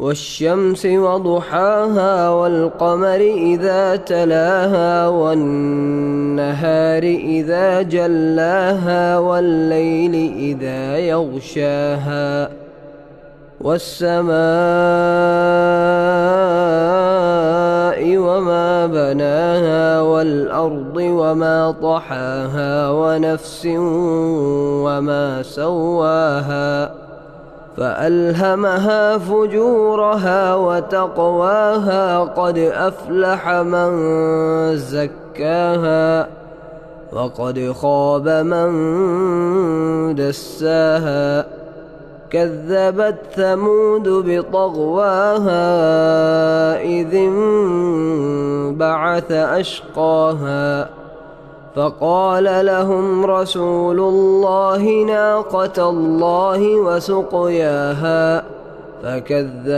والشمس وضحاها والقمر إذا تلاها والنهار إذا جلاها والليل إذا يغشاها والسماء وما بناها والأرض وما طحاها ونفس وما سواها فألهمها فجورها وتقواها قد أفلح من زكاها وقد خاب من دساها كذبت ثمود بطغواها إذ انبعث أشقاها فقال لهم رسول الله ناقة الله وسقياها فكذبوا